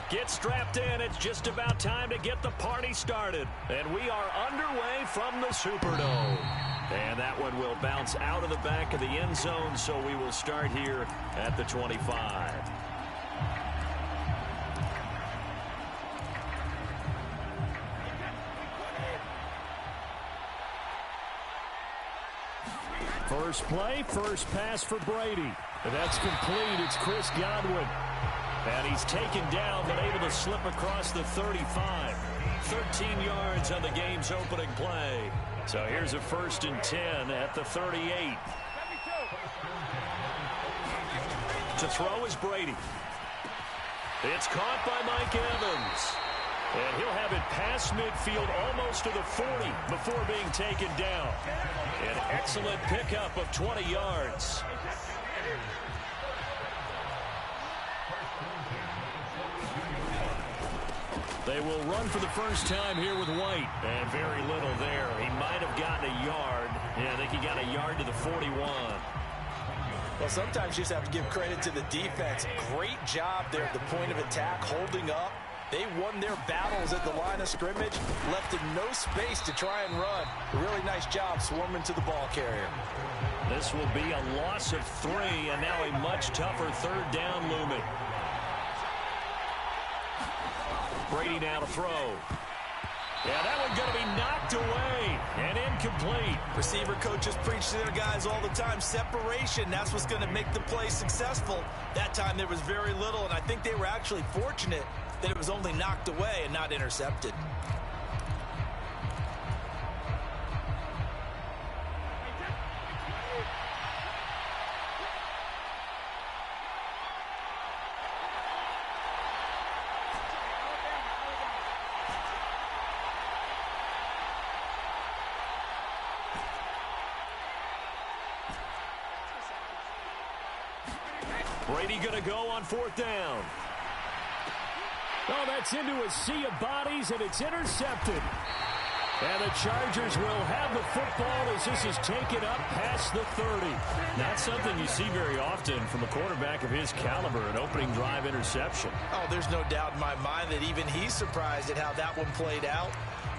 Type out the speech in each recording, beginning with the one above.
Get strapped in. It's just about time to get the party started. And we are underway from the Superdome. And that one will bounce out of the back of the end zone, so we will start here at the 25. First play, first pass for Brady. That's complete. It's Chris Godwin. And he's taken down, but able to slip across the 35. 13 yards on the game's opening play. So here's a 1st and 10 at the 38. To throw is Brady. It's caught by Mike Evans. And he'll have it past midfield almost to the 40 before being taken down. An excellent pickup of 20 yards. They will run for the first time here with White. And very little there. He might have gotten a yard. Yeah, I think he got a yard to the 41. Well, sometimes you just have to give credit to the defense. Great job there at the point of attack, holding up. They won their battles at the line of scrimmage, left in no space to try and run. A really nice job swarming to the ball carrier. This will be a loss of 3, and now a much tougher 3rd down looming. Brady now to throw. Yeah, that one going to be knocked away and incomplete. Receiver coaches preach to their guys all the time. Separation, that's what's going to make the play successful. That time there was very little, and I think they were actually fortunate that it was only knocked away and not intercepted. Brady going to go on 4th down. Oh, that's into a sea of bodies, and it's intercepted. And the Chargers will have the football as this is taken up past the 30. Not something you see very often from a quarterback of his caliber, an opening drive interception. Oh, there's no doubt in my mind that even he's surprised at how that one played out.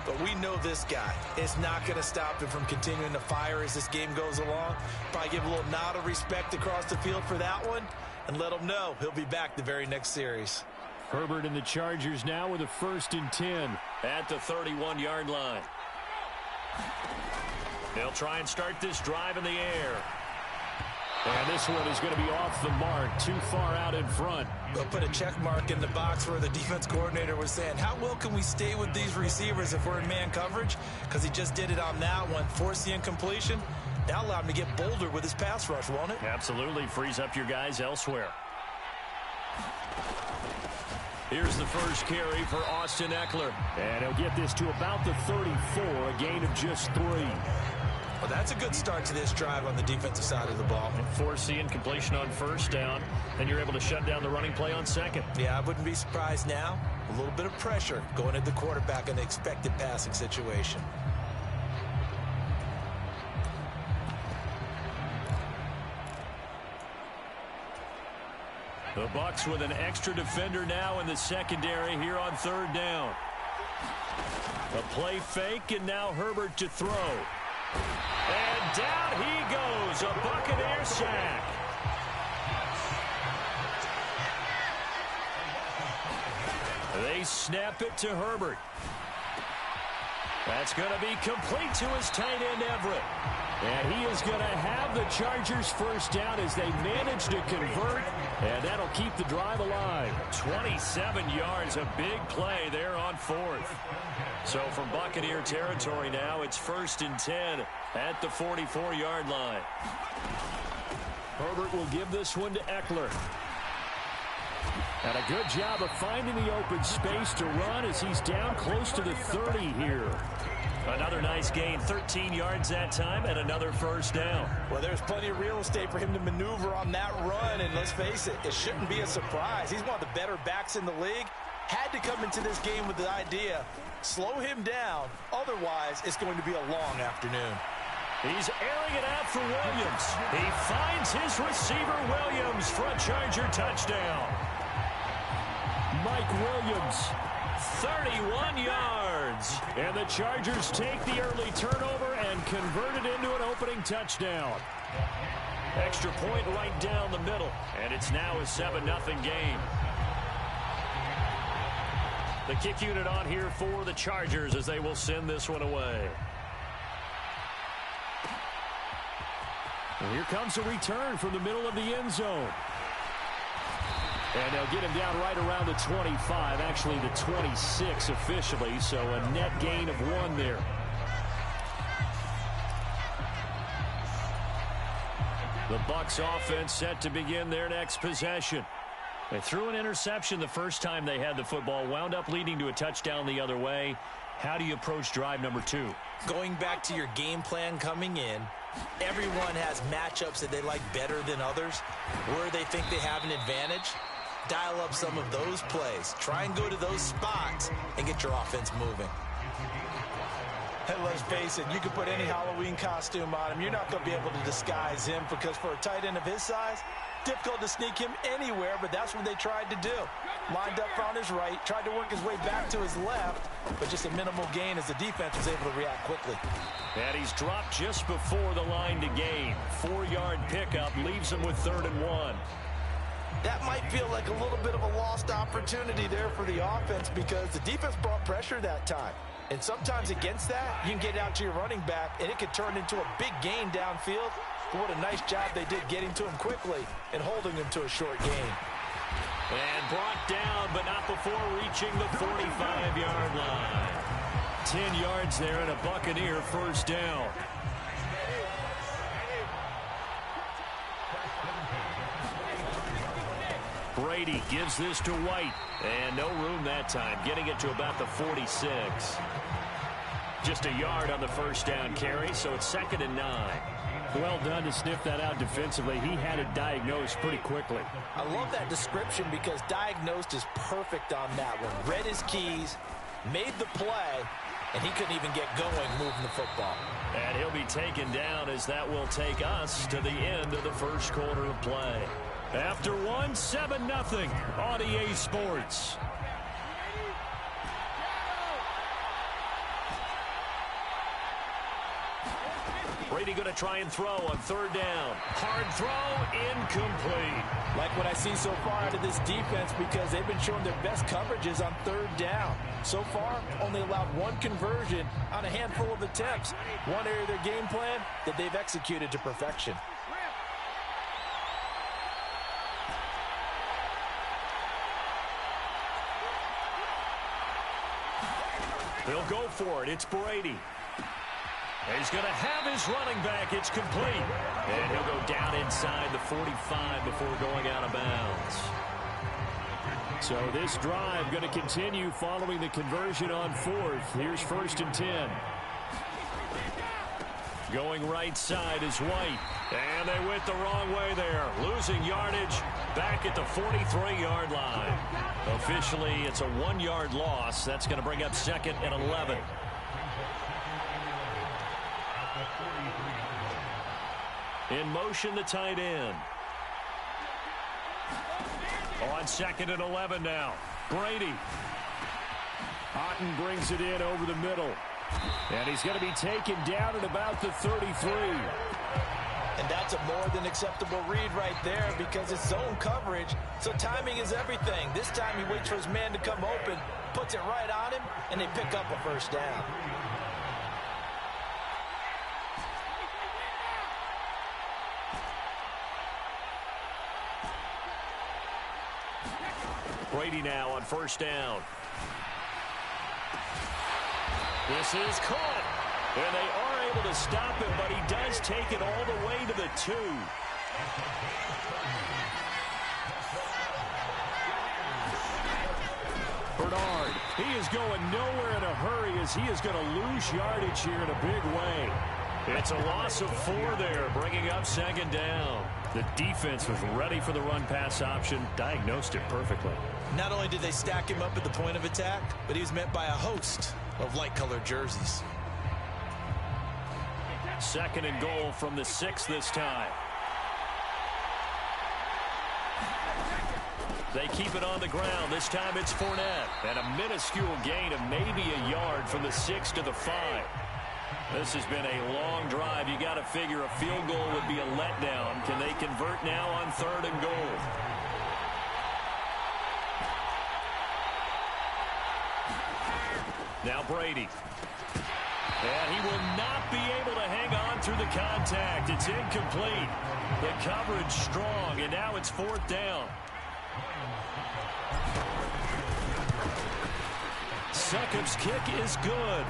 But we know this guy. It's not going to stop him from continuing to fire as this game goes along. Probably give a little nod of respect across the field for that one and let him know he'll be back the very next series. Herbert and the Chargers now with a 1st and 10. At the 31-yard line. They'll try and start this drive in the air. And this one is going to be off the mark, too far out in front. They'll put a check mark in the box where the defense coordinator was saying, how well can we stay with these receivers if we're in man coverage? Because he just did it on that one, forced the incompletion. That allowed him to get bolder with his pass rush, won't it? Absolutely. Frees up your guys elsewhere. Here's the first carry for Austin Eckler. And he'll get this to about the 34, a gain of just 3. Well, that's a good start to this drive on the defensive side of the ball. And force the incompletion on 1st down, and you're able to shut down the running play on 2nd. Yeah, I wouldn't be surprised now. A little bit of pressure going at the quarterback in the expected passing situation. The Bucs with an extra defender now in the secondary here on 3rd down. A play fake, and now Herbert to throw. And down he goes, a Buccaneer sack. They snap it to Herbert. That's going to be complete to his tight end, Everett. And he is going to have the Chargers 1st down as they manage to convert, and that'll keep the drive alive. 27 yards, a big play there on 4th. So from Buccaneer territory now, it's 1st and 10 at the 44-yard line. Herbert will give this one to Eckler. And a good job of finding the open space to run as he's down close to the 30 here. Another nice gain, 13 yards that time, and another 1st down. Well, there's plenty of real estate for him to maneuver on that run, and let's face it, it shouldn't be a surprise. He's one of the better backs in the league. Had to come into this game with the idea, slow him down, otherwise it's going to be a long afternoon. He's airing it out for Williams. He finds his receiver, Williams, for a Charger touchdown. Mike Williams. 31 yards. And the Chargers take the early turnover and convert it into an opening touchdown. Extra point right down the middle. And it's now a 7-0 game. The kick unit on here for the Chargers as they will send this one away. And here comes a return from the middle of the end zone. And they'll get him down right around the 25, actually the 26 officially, so a net gain of 1 there. The Bucs offense set to begin their next possession. They threw an interception the first time they had the football, wound up leading to a touchdown the other way. How do you approach drive number 2? Going back to your game plan coming in, everyone has matchups that they like better than others, where they think they have an advantage. Dial up some of those plays. Try and go to those spots and get your offense moving. Hey, let's face it, you can put any Halloween costume on him. You're not going to be able to disguise him because for a tight end of his size, difficult to sneak him anywhere, but that's what they tried to do. Lined up on his right, tried to work his way back to his left, but just a minimal gain as the defense was able to react quickly. And he's dropped just before the line to gain. 4-yard pickup leaves him with 3rd and 1. That might feel like a little bit of a lost opportunity there for the offense because the defense brought pressure that time. And sometimes against that, you can get out to your running back, and it could turn into a big gain downfield. But what a nice job they did getting to him quickly and holding him to a short gain. And brought down, but not before reaching the 45-yard line. 10 yards there and a Buccaneer first down. Brady gives this to White. And no room that time, getting it to about the 46. Just a yard on the first down carry, so it's 2nd and 9. Well done to sniff that out defensively. He had it diagnosed pretty quickly. I love that description because diagnosed is perfect on that one. Read his keys, made the play, and he couldn't even get going moving the football. And he'll be taken down as that will take us to the end of the first quarter of play. After 1, 7-0 on EA Sports. Brady going to try and throw on 3rd down. Hard throw, incomplete. Like what I see so far out of this defense because they've been showing their best coverages on 3rd down. So far, only allowed 1 conversion on a handful of attempts. One area of their game plan that they've executed to perfection. They'll go for it. It's Brady. He's going to have his running back. It's complete. And he'll go down inside the 45 before going out of bounds. So this drive going to continue following the conversion on 4th. Here's 1st and 10. Going right side is White. And they went the wrong way there. Losing yardage back at the 43-yard line. Officially, it's a 1-yard loss. That's going to bring up 2nd and 11. In motion, the tight end. On 2nd and 11 now. Brady. Otten brings it in over the middle. And he's going to be taken down at about the 33. And that's a more than acceptable read right there because it's zone coverage, so timing is everything. This time he waits for his man to come open, puts it right on him, and they pick up a first down. Brady now on 1st down. This is caught. And they are able to stop him, but he does take it all the way to the 2. Bernard, he is going nowhere in a hurry as he is going to lose yardage here in a big way. It's a loss of 4 there, bringing up 2nd down. The defense was ready for the run-pass option, diagnosed it perfectly. Not only did they stack him up at the point of attack, but he was met by a host of light-colored jerseys. 2nd and goal from the 6 this time. They keep it on the ground. This time it's Fournette. And a minuscule gain of maybe a yard from the 6 to the 5. This has been a long drive. You got to figure a field goal would be a letdown. Can they convert now on 3rd and goal? Now Brady. And he will not be able to hang on through the contact. It's incomplete. The coverage strong, and now it's 4th down. Succop's kick is good.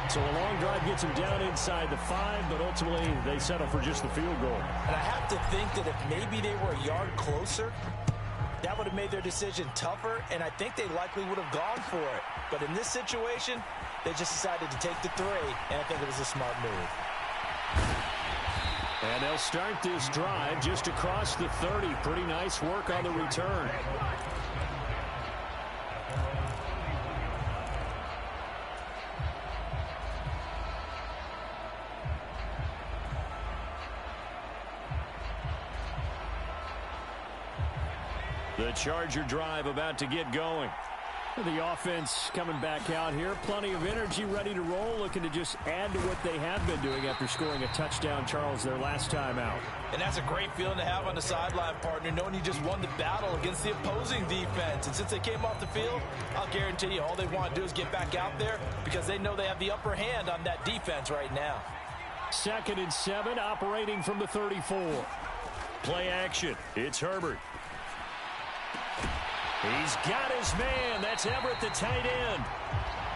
So a long drive gets him down inside the 5, but ultimately they settle for just the field goal. And I have to think that if maybe they were a yard closer, that would have made their decision tougher, and I think they likely would have gone for it. But in this situation, they just decided to take the 3, and I think it was a smart move. And they'll start this drive just across the 30. Pretty nice work on the return. The Charger drive about to get going. The offense coming back out here. Plenty of energy, ready to roll, looking to just add to what they have been doing after scoring a touchdown, Charles, their last time out. And that's a great feeling to have on the sideline, partner, knowing you just won the battle against the opposing defense. And since they came off the field, I'll guarantee you all they want to do is get back out there because they know they have the upper hand on that defense right now. 2nd and 7, operating from the 34. Play action. It's Herbert. He's got his man. That's Everett, the tight end.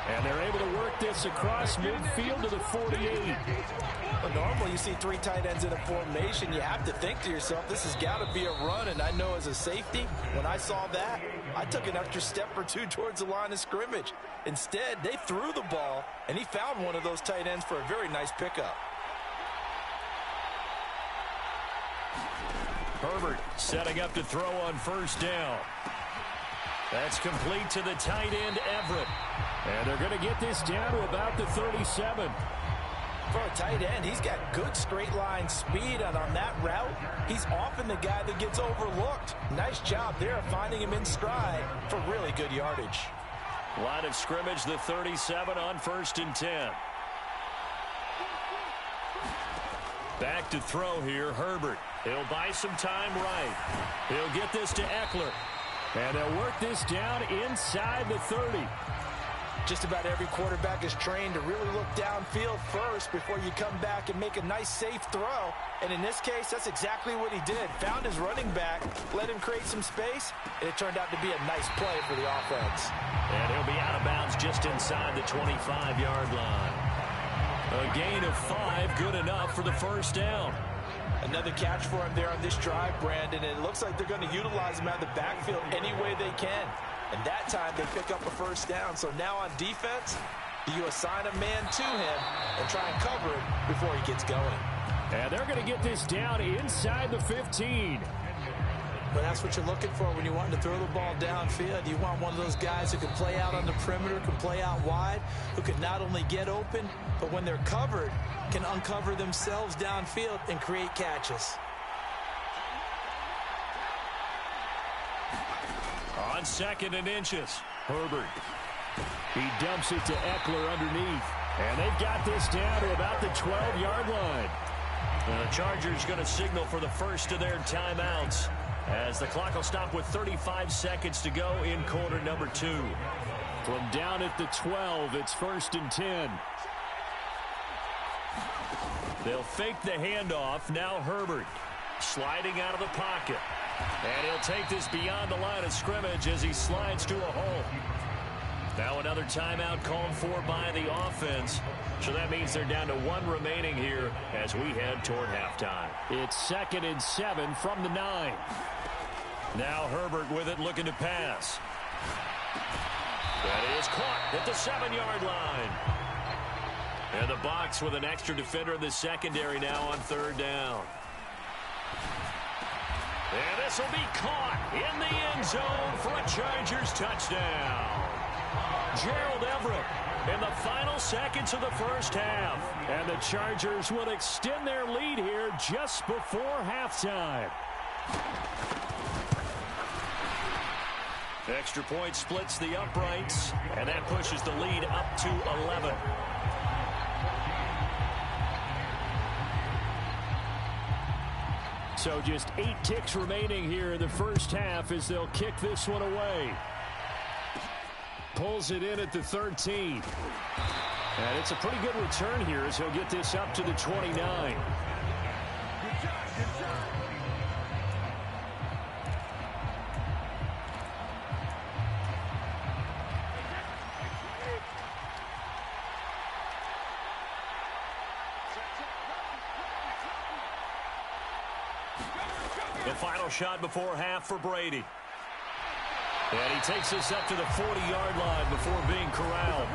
And they're able to work this across midfield to the 48. But normally you see 3 tight ends in a formation. You have to think to yourself, this has got to be a run. And I know as a safety, when I saw that, I took an extra step or 2 towards the line of scrimmage. Instead, they threw the ball, and he found one of those tight ends for a very nice pickup. Herbert setting up to throw on 1st down. That's complete to the tight end, Everett. And they're going to get this down to about the 37. For a tight end, he's got good straight line speed, and on that route, he's often the guy that gets overlooked. Nice job there finding him in stride for really good yardage. Line of scrimmage, the 37 on 1st and 10. Back to throw here, Herbert. He'll buy some time right. He'll get this to Eckler. And they'll work this down inside the 30. Just about every quarterback is trained to really look downfield first before you come back and make a nice, safe throw. And in this case, that's exactly what he did. Found his running back, let him create some space, and it turned out to be a nice play for the offense. And he'll be out of bounds just inside the 25-yard line. A gain of 5, good enough for the 1st down. Another catch for him there on this drive, Brandon, and it looks like they're going to utilize him out of the backfield any way they can. And that time they pick up a 1st down. So now on defense, you assign a man to him and try and cover it before he gets going. And they're going to get this down inside the 15. But that's what you're looking for when you want to throw the ball downfield. You want one of those guys who can play out on the perimeter, can play out wide, who can not only get open, but when they're covered, can uncover themselves downfield and create catches. On 2nd and inches, Herbert. He dumps it to Eckler underneath. And they've got this down to about the 12-yard line. And the Chargers going to signal for the first of their timeouts, as the clock will stop with 35 seconds to go in quarter number 2. From down at the 12, it's 1st and 10. They'll fake the handoff. Now Herbert sliding out of the pocket. And he'll take this beyond the line of scrimmage as he slides to a hole. Now another timeout called for by the offense. So that means they're down to 1 remaining here as we head toward halftime. It's 2nd and 7 from the 9. Now Herbert with it, looking to pass. That is caught at the 7-yard line. And the box with an extra defender in the secondary now on 3rd down. And this will be caught in the end zone for a Chargers touchdown. Gerald Everett in the final seconds of the 1st half. And the Chargers will extend their lead here just before halftime. Extra point splits the uprights, and that pushes the lead up to 11. So just 8 ticks remaining here in the first half as they'll kick this one away. Pulls it in at the 13. And it's a pretty good return here as he'll get this up to the 29. The final shot before half for Brady. And he takes this up to the 40-yard line before being corralled.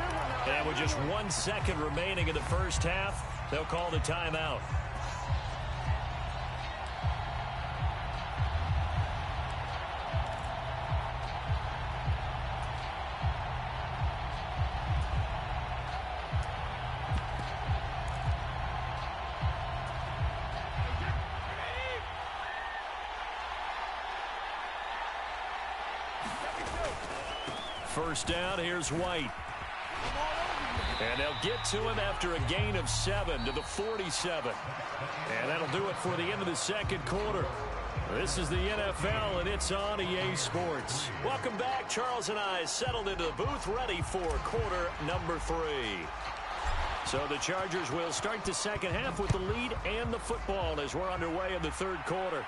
And with just 1 second remaining in the first half, they'll call the timeout. First down, here's White. And they'll get to him after a gain of 7 to the 47. And that'll do it for the end of the second quarter. This is the NFL, and it's on EA Sports. Welcome back. Charles and I settled into the booth, ready for quarter number 3. So the Chargers will start the second half with the lead and the football as we're underway in the third quarter.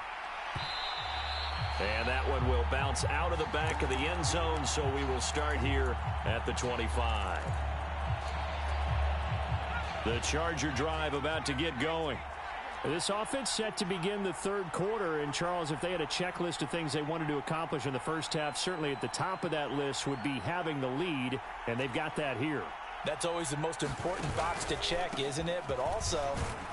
And that one will bounce out of the back of the end zone, so we will start here at the 25. The Charger drive about to get going. This offense set to begin the third quarter, and Charles, if they had a checklist of things they wanted to accomplish in the first half, certainly at the top of that list would be having the lead, and they've got that here. That's always the most important box to check, isn't it? But also,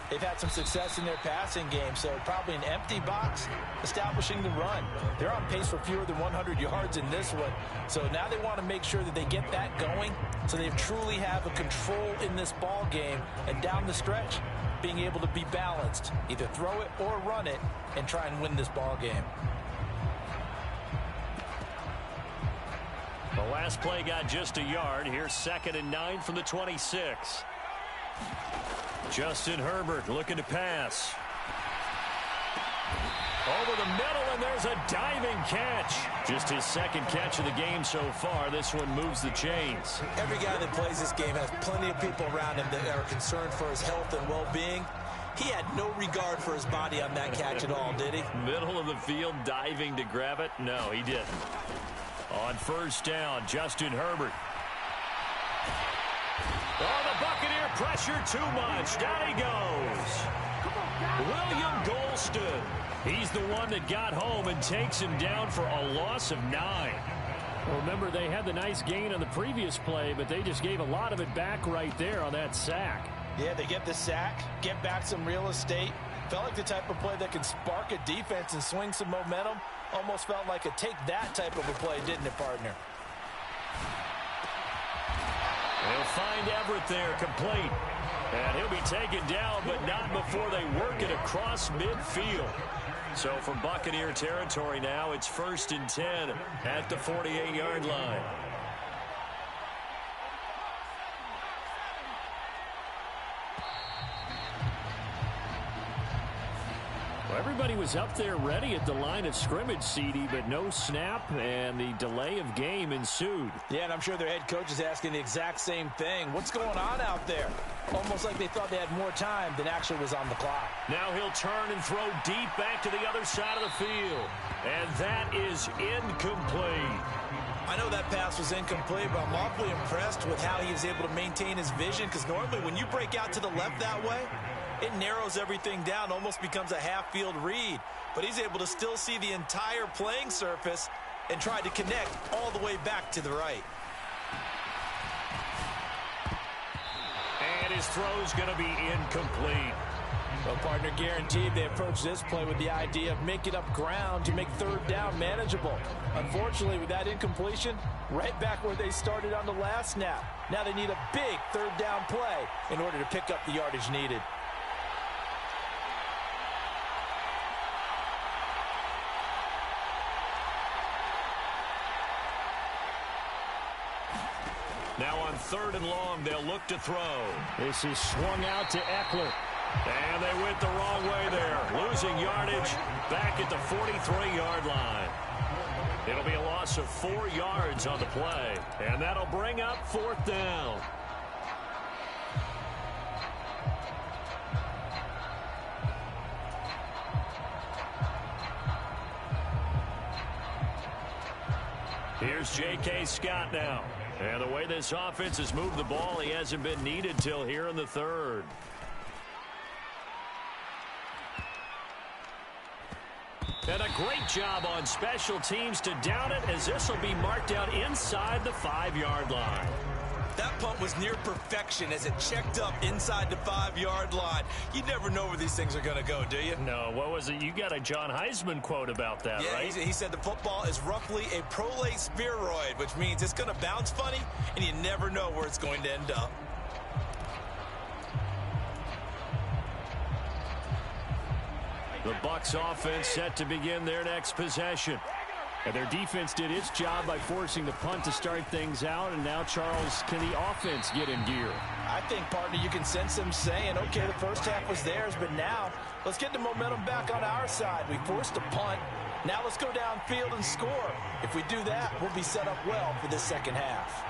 they've had some success in their passing game, so probably an empty box establishing the run. They're on pace for fewer than 100 yards in this one, so now they want to make sure that they get that going so they truly have a control in this ball game, and down the stretch, being able to be balanced, either throw it or run it, and try and win this ball game. The last play got just a yard. Here's 2nd and 9 from the 26. Justin Herbert looking to pass. Over the middle, and there's a diving catch. Just his second catch of the game so far. This one moves the chains. Every guy that plays this game has plenty of people around him that are concerned for his health and well-being. He had no regard for his body on that catch at all, did he? Middle of the field, diving to grab it? No, he didn't. On first down, Justin Herbert. Oh, the Buccaneer pressure too much. Down he goes. William Golston. He's the one that got home and takes him down for a loss of 9. Well, remember, they had the nice gain on the previous play, but they just gave a lot of it back right there on that sack. Yeah, they get the sack, get back some real estate. Felt like the type of play that can spark a defense and swing some momentum. Almost felt like a take-that type of a play, didn't it, partner? They'll find Everett there, complete. And he'll be taken down, but not before they work it across midfield. So from Buccaneer territory now, it's 1st and 10 at the 48-yard line. Well, everybody was up there ready at the line of scrimmage, CD, but no snap, and the delay of game ensued. Yeah, and I'm sure their head coach is asking the exact same thing. What's going on out there? Almost like they thought they had more time than actually was on the clock. Now he'll turn and throw deep back to the other side of the field. And that is incomplete. I know that pass was incomplete, but I'm awfully impressed with how he was able to maintain his vision, because normally when you break out to the left that way, it narrows everything down, almost becomes a half-field read. But he's able to still see the entire playing surface and try to connect all the way back to the right. And his throw's going to be incomplete. Well, partner, guaranteed they approach this play with the idea of making up ground to make third down manageable. Unfortunately, with that incompletion, right back where they started on the last snap. Now they need a big third down play in order to pick up the yardage needed. Now on 3rd and long, they'll look to throw. This is swung out to Eckler. And they went the wrong way there. Losing yardage back at the 43-yard line. It'll be a loss of 4 yards on the play. And that'll bring up 4th down. Here's J.K. Scott now. And the way this offense has moved the ball, he hasn't been needed till here in the 3rd. And a great job on special teams to down it, as this will be marked out inside the 5-yard line. That punt was near perfection as it checked up inside the 5-yard line. You never know where these things are going to go, do you? No, what was it? You got a John Heisman quote about that, yeah, right? He said the football is roughly a prolate spheroid, which means it's going to bounce funny, and you never know where it's going to end up. The Bucs offense set to begin their next possession. And their defense did its job by forcing the punt to start things out. And now, Charles, can the offense get in gear? I think, partner, you can sense them saying, okay, the first half was theirs, but now let's get the momentum back on our side. We forced a punt. Now let's go downfield and score. If we do that, we'll be set up well for this second half.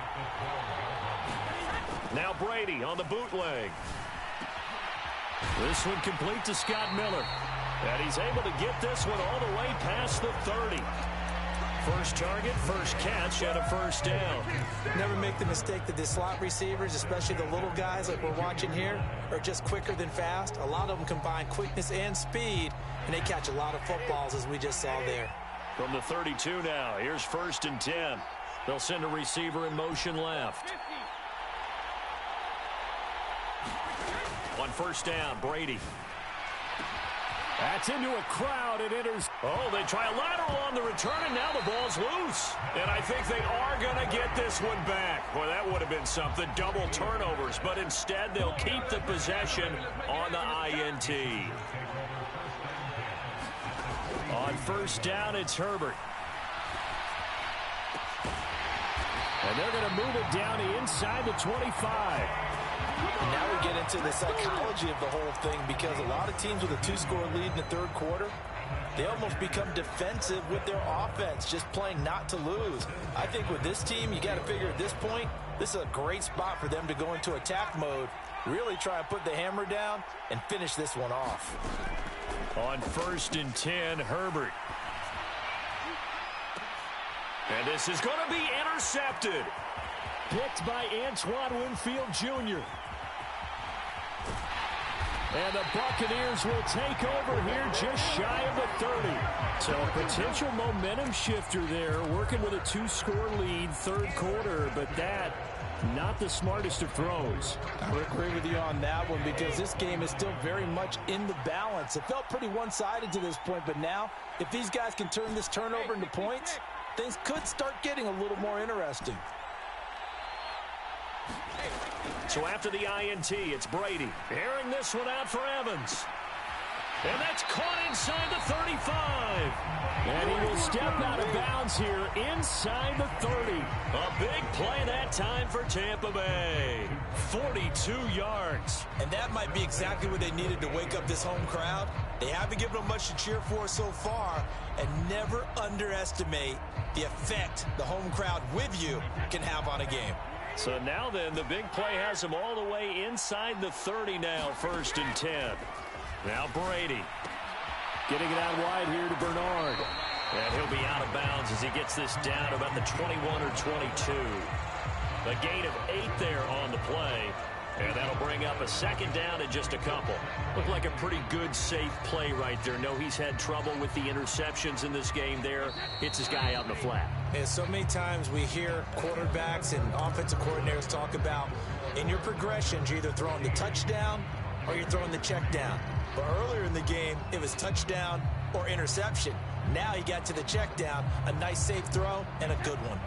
Now Brady on the bootleg. This one complete to Scott Miller. And he's able to get this one all the way past the 30. First target, first catch, and a first down. Never make the mistake that the slot receivers, especially the little guys like we're watching here, are just quicker than fast. A lot of them combine quickness and speed, and they catch a lot of footballs, as we just saw there. From the 32 now, here's 1st and 10. They'll send a receiver in motion left. On 1st down, Brady. That's into a crowd. It enters. Oh, they try a lateral on the return, and now the ball's loose. And I think they are going to get this one back. Boy, that would have been something. Double turnovers. But instead, they'll keep the possession on the INT. On 1st down, it's Herbert. And they're going to move it down to inside the 25. Now we get into the psychology of the whole thing, because a lot of teams with a 2-score lead in the 3rd quarter, they almost become defensive with their offense, just playing not to lose. I think with this team, you got to figure at this point, this is a great spot for them to go into attack mode, really try and put the hammer down and finish this one off. On 1st and 10, Herbert. And this is going to be intercepted. Picked by Antoine Winfield Jr. And the Buccaneers will take over here just shy of the 30. So a potential momentum shifter there, working with a 2-score lead, 3rd quarter, but that, not the smartest of throws. I would agree with you on that one, because this game is still very much in the balance. It felt pretty one-sided to this point, but now, if these guys can turn this turnover into points, things could start getting a little more interesting. So after the INT, it's Brady. Airing this one out for Evans. And that's caught inside the 35. And he will step out of bounds here inside the 30. A big play that time for Tampa Bay. 42 yards. And that might be exactly what they needed to wake up this home crowd. They haven't given them much to cheer for so far, and never underestimate the effect the home crowd with you can have on a game. So now then, the big play has them all the way inside the 30 now, 1st and 10. Now Brady. Getting it out wide here to Bernard. And he'll be out of bounds as he gets this down about the 21 or 22. A gain of 8 there on the play. And that'll bring up a 2nd down and just a couple. Looked like a pretty good, safe play right there. No, he's had trouble with the interceptions in this game there. Hits his guy out in the flat. And so many times we hear quarterbacks and offensive coordinators talk about, in your progressions, you're either throwing the touchdown or you're throwing the check down. But earlier in the game, it was touchdown or interception. Now he got to the check down, a nice safe throw, and a good one.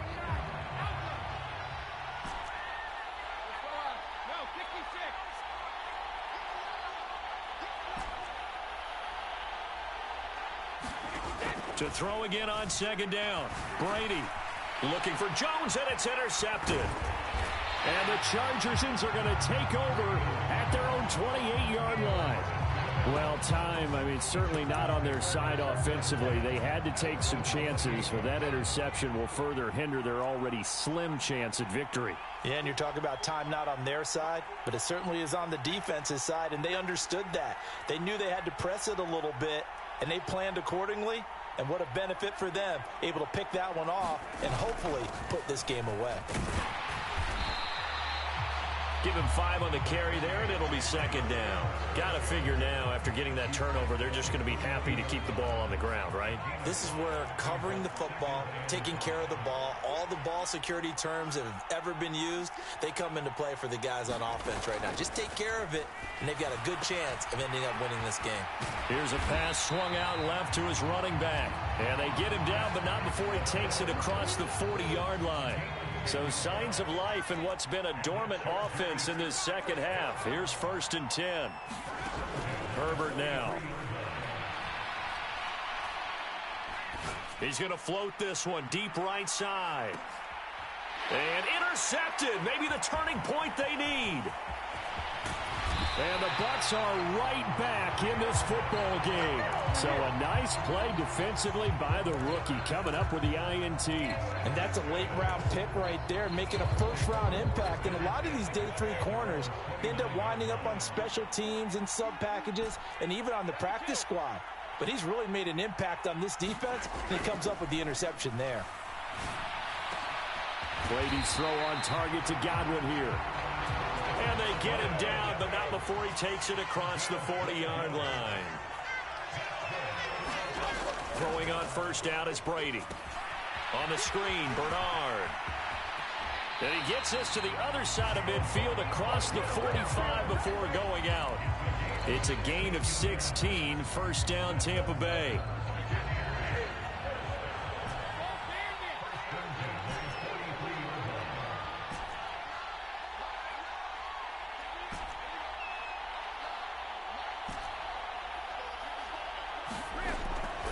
To throw again on 2nd down. Brady looking for Jones, and it's intercepted. And the Chargers are going to take over at their own 28-yard line. Well, certainly not on their side offensively. They had to take some chances, but that interception will further hinder their already slim chance at victory. Yeah, and you're talking about time not on their side, but it certainly is on the defense's side, and they understood that. They knew they had to press it a little bit, and they planned accordingly, and what a benefit for them, able to pick that one off and hopefully put this game away. Give him 5 on the carry there, and it'll be second down. Got to figure now, after getting that turnover, they're just going to be happy to keep the ball on the ground, right? This is where covering the football, taking care of the ball, all the ball security terms that have ever been used, they come into play for the guys on offense right now. Just take care of it, and they've got a good chance of ending up winning this game. Here's a pass swung out left to his running back. And they get him down, but not before he takes it across the 40-yard line. So signs of life in what's been a dormant offense in this second half. Here's 1st and 10. Herbert now. He's going to float this one deep right side. And intercepted. Maybe the turning point they need. And the Bucs are right back in this football game. So a nice play defensively by the rookie, coming up with the INT. And that's a late-round pick right there, making a first-round impact. And a lot of these day 3 corners end up winding up on special teams and sub-packages and even on the practice squad. But he's really made an impact on this defense, and he comes up with the interception there. Brady's throw on target to Godwin here. And they get him down, but not before he takes it across the 40-yard line. Throwing on first down is Brady. On the screen, Bernard. And he gets this to the other side of midfield across the 45 before going out. It's a gain of 16, first down Tampa Bay.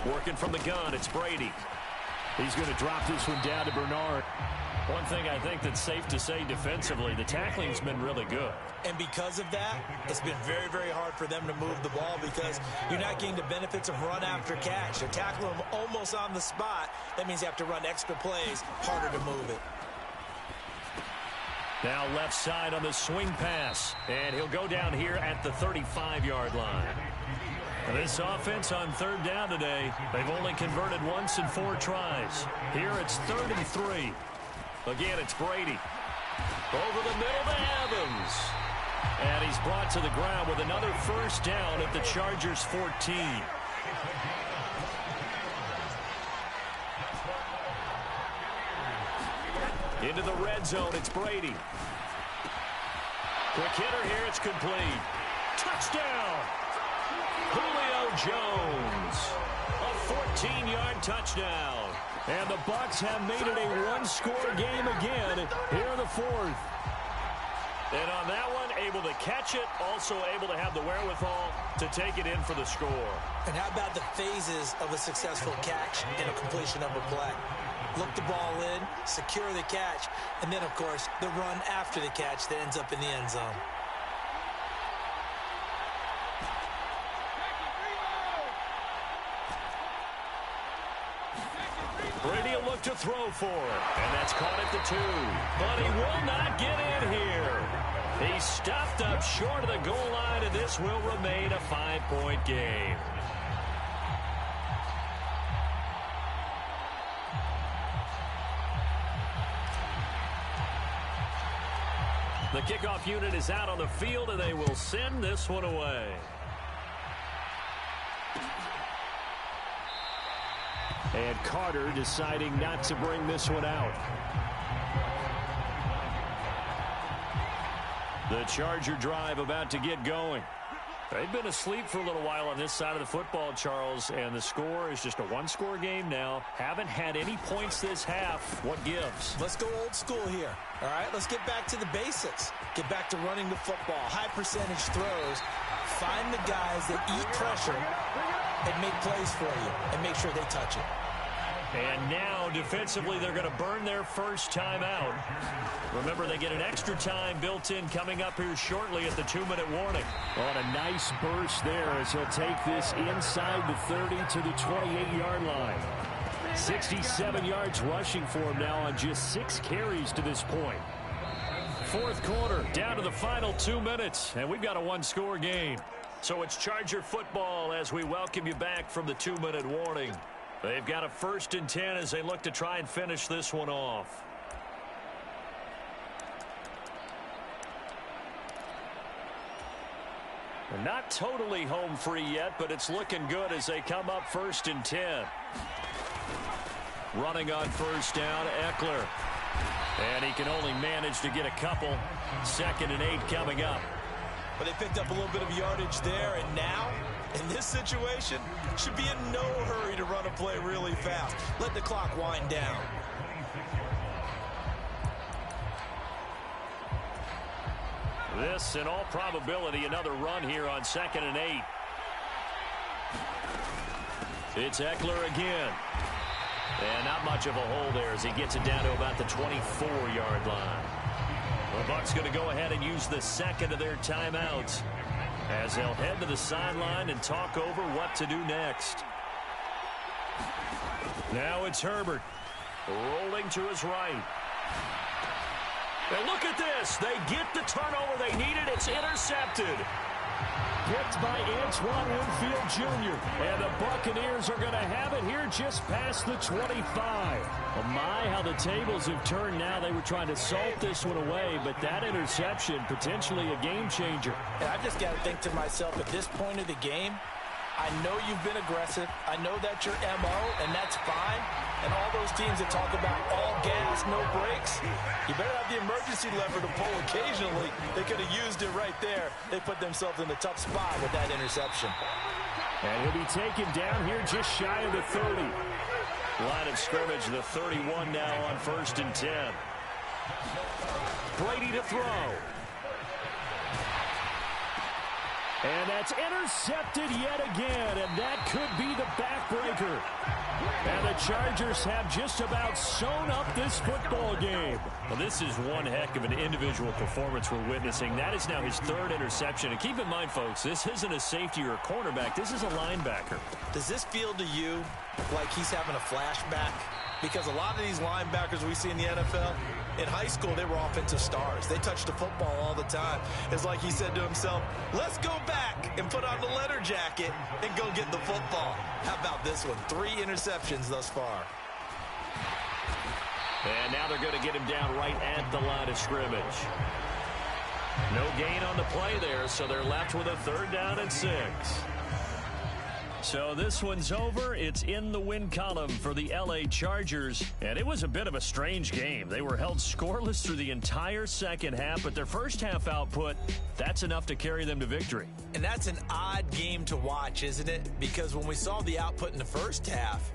Working from the gun, it's Brady. He's going to drop this one down to Bernard. One thing I think that's safe to say defensively, the tackling's been really good. And because of that, it's been very, very hard for them to move the ball because you're not getting the benefits of run after catch. They're tackling them almost on the spot. That means you have to run extra plays, harder to move it. Now left side on the swing pass. And he'll go down here at the 35-yard line. This offense on 3rd down today, they've only converted once in 4 tries. Here it's 3rd and 3. Again, it's Brady. Over the middle to Evans. And he's brought to the ground with another first down at the Chargers 14. Into the red zone, it's Brady. Quick hitter here, it's complete. Touchdown! Julio Jones, a 14-yard touchdown. And the Bucs have made it a one-score game again here in the 4th. And on that one, able to catch it, also able to have the wherewithal to take it in for the score. And how about the phases of a successful catch and a completion of a play? Look the ball in, secure the catch, and then, of course, the run after the catch that ends up in the end zone. Brady will look to throw for it, and that's caught at the 2. But he will not get in here. He's stopped up short of the goal line, and this will remain a 5-point game. The kickoff unit is out on the field, and they will send this one away. And Carter deciding not to bring this one out. The Charger drive about to get going. They've been asleep for a little while on this side of the football, Charles, and the score is just a one-score game now. Haven't had any points this half. What gives? Let's go old school here. All right, let's get back to the basics. Get back to running the football, high percentage throws. Find the guys that eat pressure and make plays for you and make sure they touch it. And now, defensively, they're going to burn their first timeout. Remember, they get an extra time built in coming up here shortly at the 2-minute warning. On a nice burst there as he'll take this inside the 30 to the 28-yard line. 67 yards rushing for him now on just 6 carries to this point. Fourth quarter, down to the final 2 minutes, and we've got a one-score game. So it's Charger football as we welcome you back from the 2-minute warning. They've got a 1st and 10 as they look to try and finish this one off. They're not totally home free yet, but it's looking good as they come up 1st and 10. Running on 1st down, Eckler. And he can only manage to get a couple. 2nd and 8 coming up. But they picked up a little bit of yardage there, and now, in this situation, should be in no hurry to run a play really fast. Let the clock wind down. This, in all probability, another run here on 2nd and 8. It's Eckler again. And not much of a hole there as he gets it down to about the 24-yard line. The Bucs going to go ahead and use the 2nd of their timeouts as they'll head to the sideline and talk over what to do next. Now it's Herbert rolling to his right. And look at this. They get the turnover they needed. It's intercepted. Picked by Antoine Winfield Jr. And the Buccaneers are going to have it here just past the 25. Oh my, how the tables have turned now. They were trying to salt this one away, but that interception, potentially a game changer. And I just got to think to myself, at this point of the game, I know you've been aggressive. I know that's your MO, and that's fine. And all those teams that talk about all gas, no brakes, you better have the emergency lever to pull occasionally. They could have used it right there. They put themselves in a tough spot with that interception. And he'll be taken down here just shy of the 30. Line of scrimmage, the 31 now on 1st and 10. Brady to throw. And that's intercepted yet again, and that could be the backbreaker. And the Chargers have just about sewn up this football game. Well, this is one heck of an individual performance we're witnessing. That is now his 3rd interception. And keep in mind, folks, this isn't a safety or a cornerback. This is a linebacker. Does this feel to you like he's having a flashback? Because a lot of these linebackers we see in the NFL, in high school, they were offensive stars. They touched the football all the time. It's like he said to himself, let's go back and put on the leather jacket and go get the football. How about this one? 3 interceptions thus far. And now they're going to get him down right at the line of scrimmage. No gain on the play there, so they're left with a 3rd down and 6. So this one's over. It's in the win column for the L.A. Chargers. And it was a bit of a strange game. They were held scoreless through the entire second half, but their first half output, that's enough to carry them to victory. And that's an odd game to watch, isn't it? Because when we saw the output in the first half,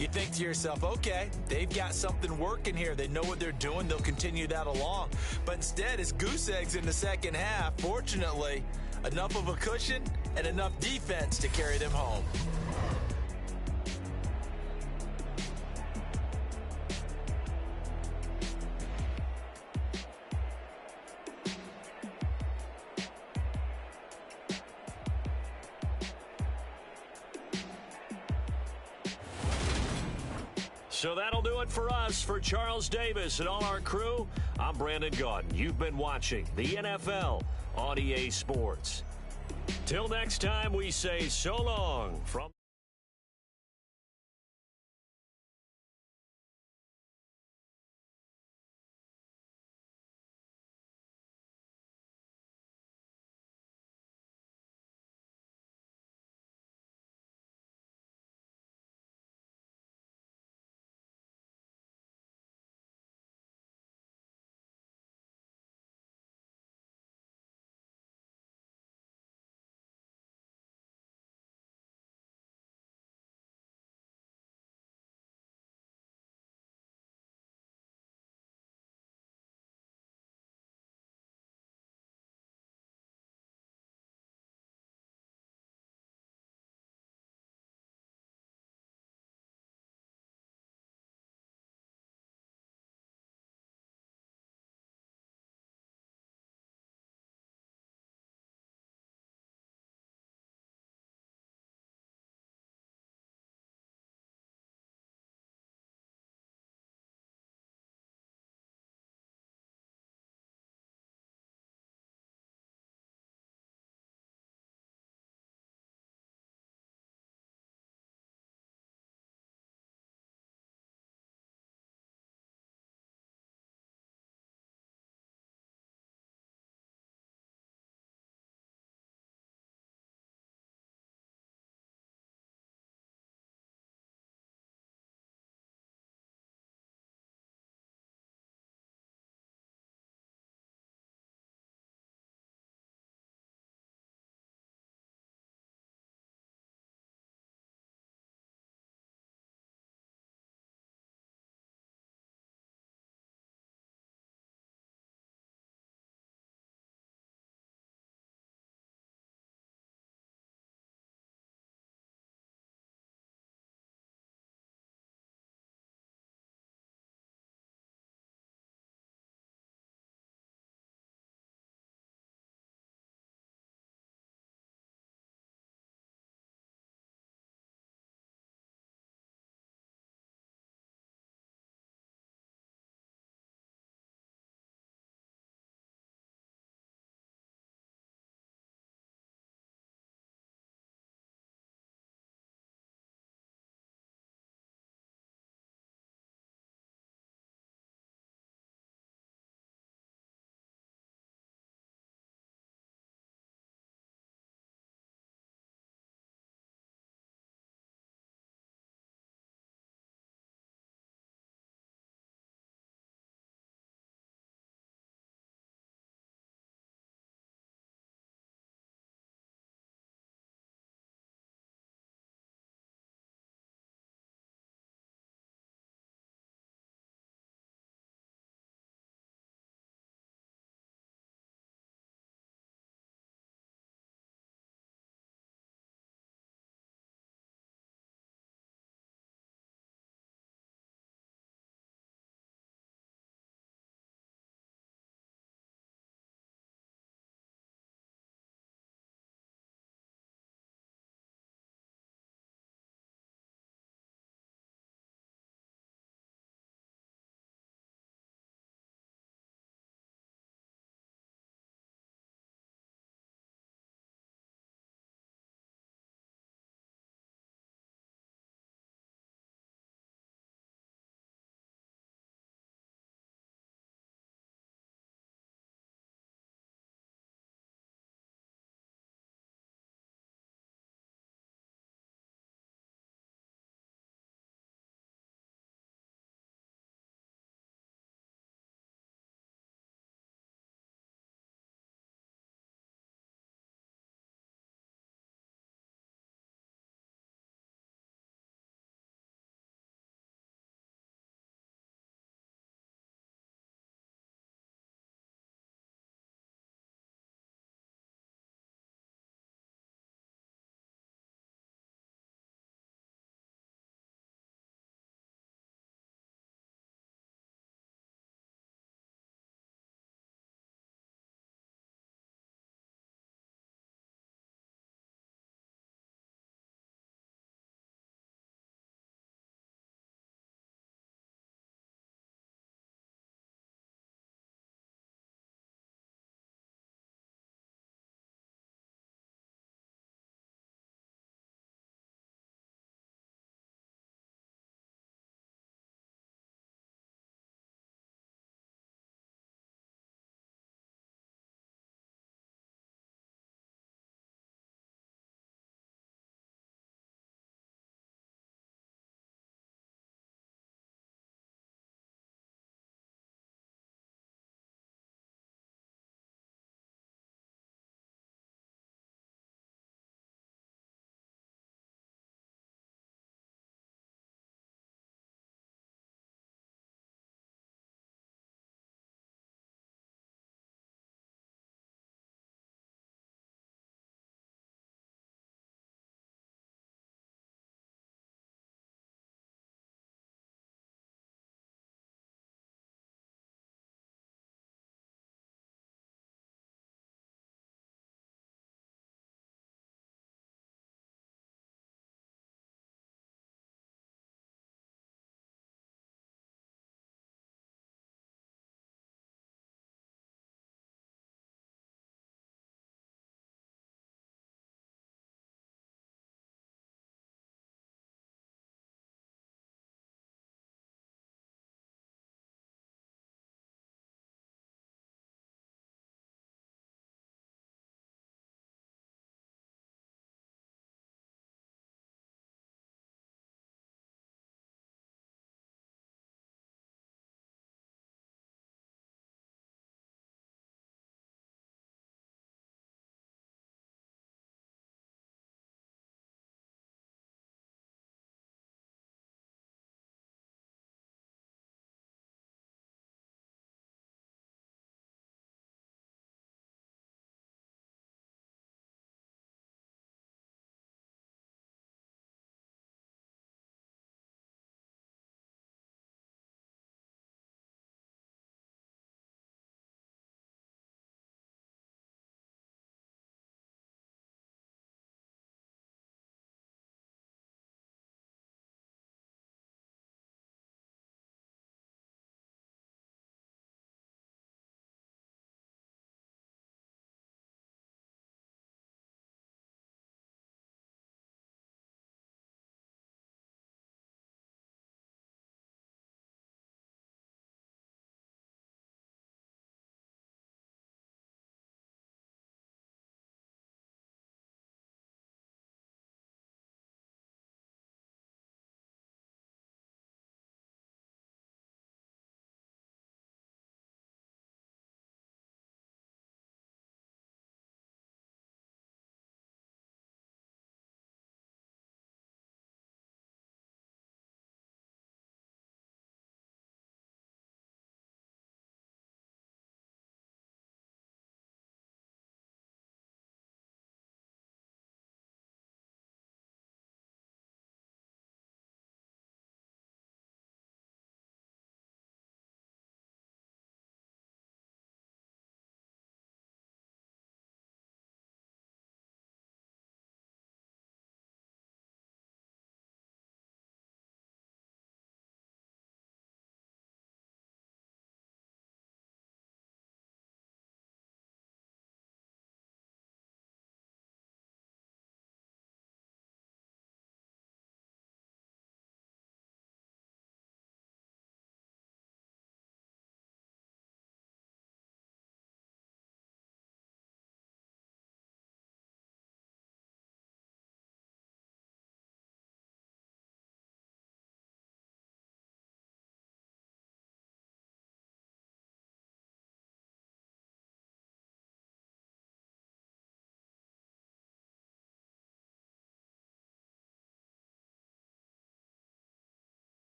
you think to yourself, okay, they've got something working here. They know what they're doing. They'll continue that along. But instead, it's goose eggs in the second half. Fortunately, enough of a cushion and enough defense to carry them home. So that'll do it for us. For Charles Davis and all our crew, I'm Brandon Gaudin. You've been watching the NFL on EA Sports. Till next time, we say so long from